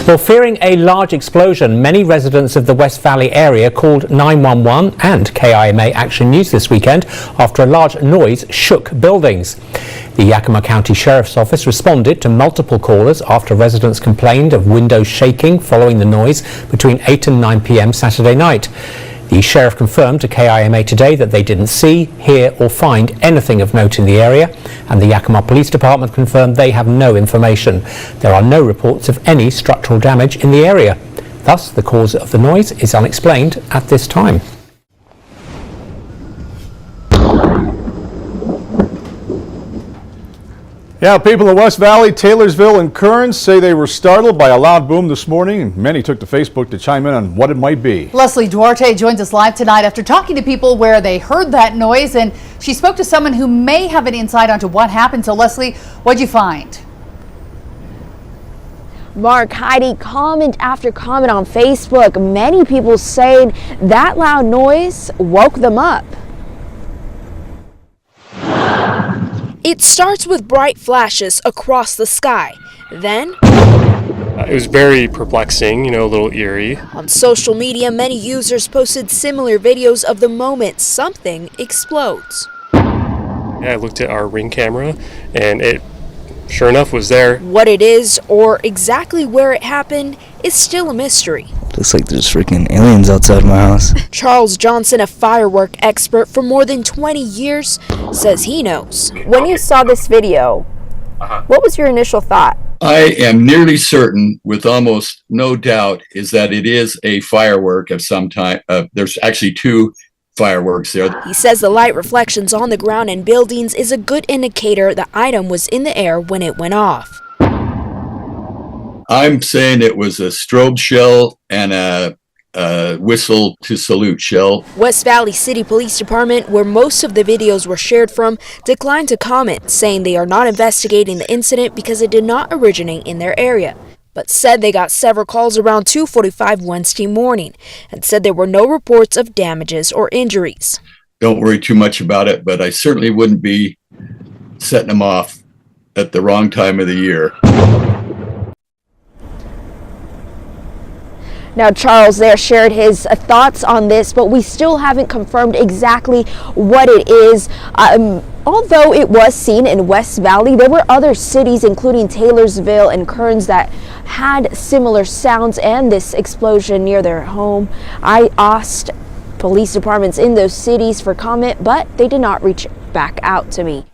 Well, fearing a large explosion, many residents of the West Valley area called 911 and KIMA Action News this weekend after a large noise shook buildings. The Yakima County Sheriff's Office responded to multiple callers after residents complained of windows shaking following the noise between 8 and 9 p.m. Saturday night. The sheriff confirmed to KIMA today that they didn't see, hear or find anything of note in the area, and the Yakima Police Department confirmed they have no information. There are no reports of any structural damage in the area. Thus, the cause of the noise is unexplained at this time. Yeah, people in West Valley, Taylorsville, and Kearns say they were startled by a loud boom this morning, and many took to Facebook to chime in on what it might be. Leslie Duarte joins us live tonight after talking to people where they heard that noise, and she spoke to someone who may have an insight onto what happened. So, Leslie, what'd you find? Mark, Heidi, comment after comment on Facebook. Many people saying that loud noise woke them up. It starts with bright flashes across the sky. Then, it was very perplexing, a little eerie. On social media, many users posted similar videos of the moment something explodes. I looked at our Ring camera, and it, sure enough, was there. What it is, or exactly where it happened, is still a mystery. Looks like there's freaking aliens outside my house. Charles Johnson, a firework expert for more than 20 years, says he knows. When you saw this video, what was your initial thought? I am nearly certain, with almost no doubt, is that it is a firework of some type. There's actually two fireworks there. He says the light reflections on the ground and buildings is a good indicator the item was in the air when it went off. I'm saying it was a strobe shell and a whistle to salute shell. West Valley City Police Department, where most of the videos were shared from, declined to comment, saying they are not investigating the incident because it did not originate in their area, but said they got several calls around 2:45 Wednesday morning and said there were no reports of damages or injuries. Don't worry too much about it, but I certainly wouldn't be setting them off at the wrong time of the year. Now, Charles there shared his thoughts on this, but we still haven't confirmed exactly what it is. Although it was seen in West Valley, there were other cities, including Taylorsville and Kearns, that had similar sounds and this explosion near their home. I asked police departments in those cities for comment, but they did not reach back out to me.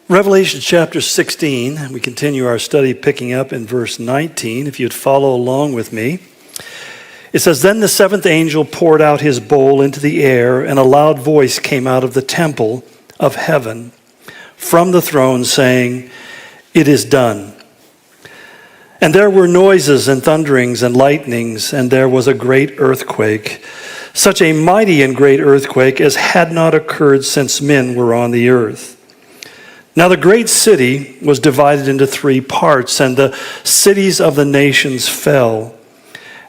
Revelation chapter 16, we continue our study picking up in verse 19, if you'd follow along with me. It says, "Then the seventh angel poured out his bowl into the air, and a loud voice came out of the temple of heaven from the throne saying, 'It is done.' And there were noises and thunderings and lightnings, and there was a great earthquake, such a mighty and great earthquake as had not occurred since men were on the earth. Now the great city was divided into three parts, and the cities of the nations fell.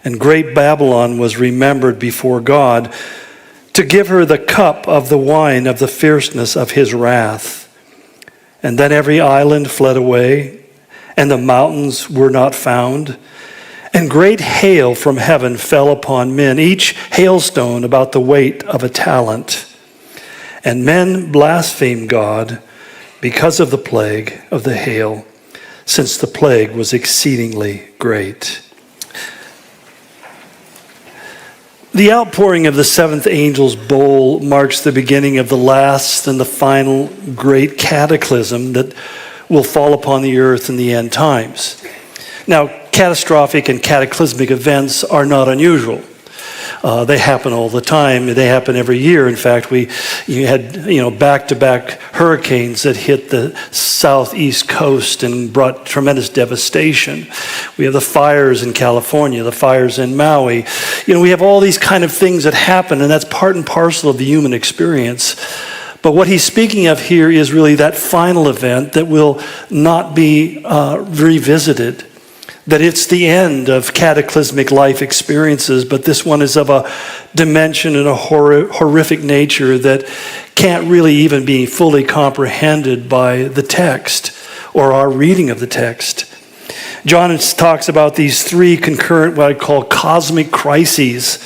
And great Babylon was remembered before God to give her the cup of the wine of the fierceness of his wrath. And then every island fled away, and the mountains were not found. And great hail from heaven fell upon men, each hailstone about the weight of a talent. And men blasphemed God because of the plague of the hail, since the plague was exceedingly great." The outpouring of the seventh angel's bowl marks the beginning of the last and the final great cataclysm that will fall upon the earth in the end times. Now, catastrophic and cataclysmic events are not unusual. They happen all the time. They happen every year. In fact, you had back-to-back hurricanes that hit the southeast coast and brought tremendous devastation. We have the fires in California, the fires in Maui. We have all these kind of things that happen, and that's part and parcel of the human experience. But what he's speaking of here is really that final event that will not be revisited. That it's the end of cataclysmic life experiences, but this one is of a dimension and a horrific nature that can't really even be fully comprehended by the text or our reading of the text. John talks about these three concurrent, what I call cosmic crises.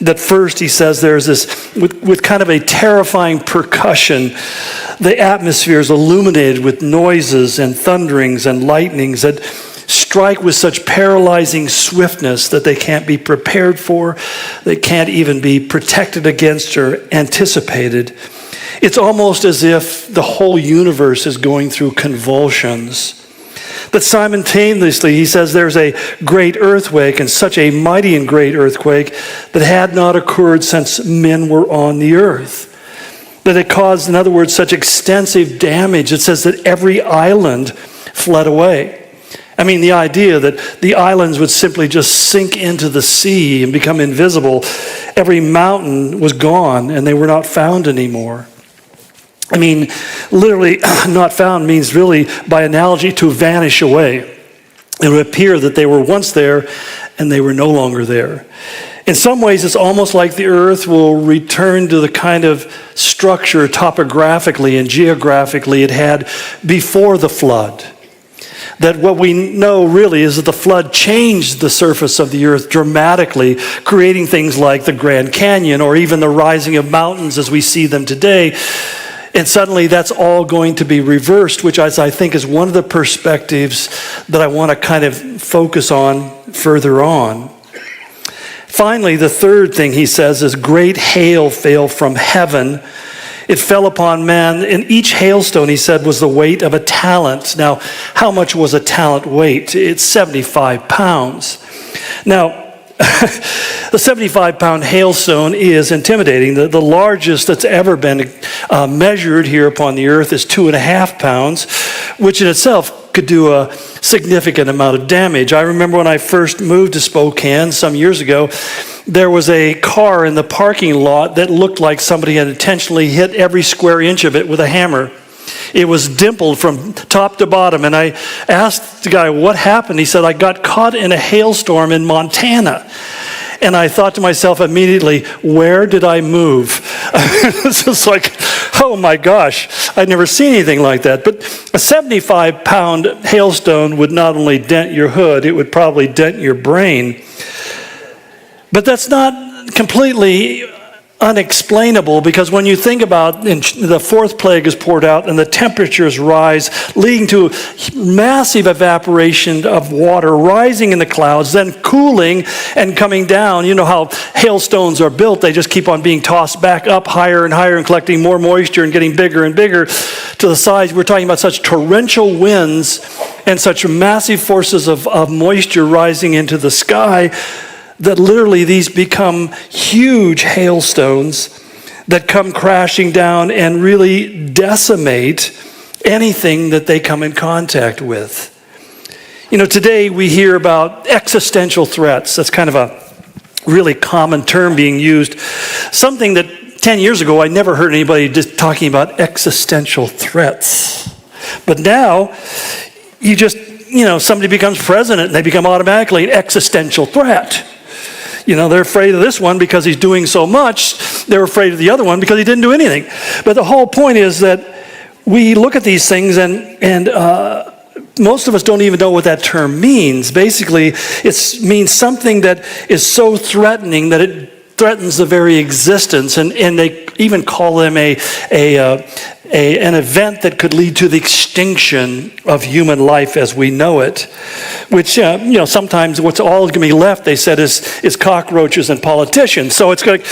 That first, he says, there's this, with kind of a terrifying percussion, the atmosphere is illuminated with noises and thunderings and lightnings that strike with such paralyzing swiftness that they can't be prepared for, they can't even be protected against or anticipated. It's almost as if the whole universe is going through convulsions. But simultaneously, he says there's a great earthquake, and such a mighty and great earthquake that had not occurred since men were on the earth. That it caused, in other words, such extensive damage. It says that every island fled away. I mean, the idea that the islands would simply just sink into the sea and become invisible. Every mountain was gone, and they were not found anymore. I mean, literally, not found means really, by analogy, to vanish away. It would appear that they were once there and they were no longer there. In some ways, it's almost like the earth will return to the kind of structure topographically and geographically it had before the flood. That what we know really is that the flood changed the surface of the earth dramatically, creating things like the Grand Canyon or even the rising of mountains as we see them today. And suddenly that's all going to be reversed, which I think is one of the perspectives that I want to kind of focus on further on. Finally, the third thing he says is great hail fell from heaven. It fell upon man, and each hailstone, he said, was the weight of a talent. Now, how much was a talent weight? It's 75 pounds. Now, the 75-pound hailstone is intimidating. The largest that's ever been measured here upon the earth is 2.5 pounds, which in itself could do a significant amount of damage. I remember when I first moved to Spokane some years ago, there was a car in the parking lot that looked like somebody had intentionally hit every square inch of it with a hammer. It was dimpled from top to bottom, and I asked the guy, what happened? He said, I got caught in a hailstorm in Montana. And I thought to myself immediately, where did I move? It's just like, oh my gosh, I'd never seen anything like that. But a 75-pound hailstone would not only dent your hood, it would probably dent your brain. But that's not completely unexplainable, because when you think about the fourth plague is poured out and the temperatures rise, leading to massive evaporation of water rising in the clouds, then cooling and coming down. You know how hailstones are built. They just keep on being tossed back up higher and higher and collecting more moisture and getting bigger and bigger to the size. We're talking about such torrential winds and such massive forces of moisture rising into the sky that literally these become huge hailstones that come crashing down and really decimate anything that they come in contact with. You know, today we hear about existential threats. That's kind of a really common term being used. Something that 10 years ago I never heard anybody just talking about existential threats. But now, somebody becomes president and they become automatically an existential threat. You know, they're afraid of this one because he's doing so much. They're afraid of the other one because he didn't do anything. But the whole point is that we look at these things and most of us don't even know what that term means. Basically, it means something that is so threatening that it threatens the very existence. And they even call them an event that could lead to the extinction of human life as we know it, which, sometimes what's all going to be left, they said, is cockroaches and politicians. So it's like,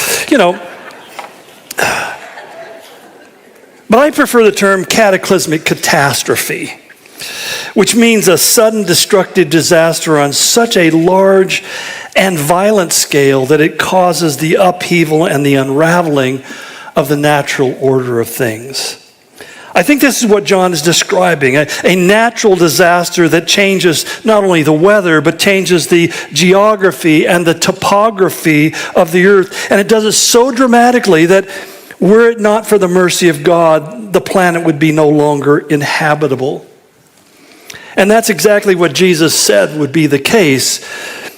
but I prefer the term cataclysmic catastrophe, which means a sudden destructive disaster on such a large and violent scale that it causes the upheaval and the unraveling of the natural order of things. I think this is what John is describing, a natural disaster that changes not only the weather, but changes the geography and the topography of the earth. And it does it so dramatically that were it not for the mercy of God, the planet would be no longer inhabitable. And that's exactly what Jesus said would be the case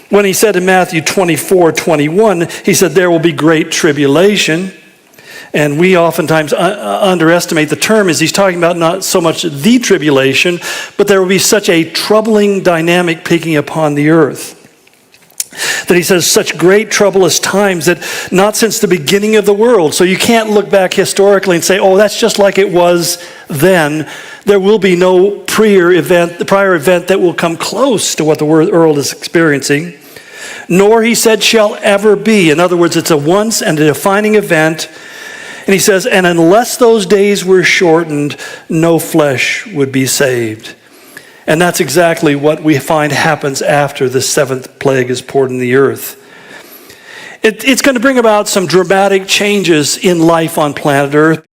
when he said in Matthew 24:21, he said, there will be great tribulation. And we oftentimes underestimate the term, as he's talking about not so much the tribulation, but there will be such a troubling dynamic picking upon the earth. That he says, such great troublous times that not since the beginning of the world. So you can't look back historically and say, oh, that's just like it was then. There will be no prior event that will come close to what the world is experiencing. Nor, he said, shall ever be. In other words, it's a once and a defining event. And he says, and unless those days were shortened, no flesh would be saved. And that's exactly what we find happens after the seventh plague is poured in the earth. It's going to bring about some dramatic changes in life on planet Earth.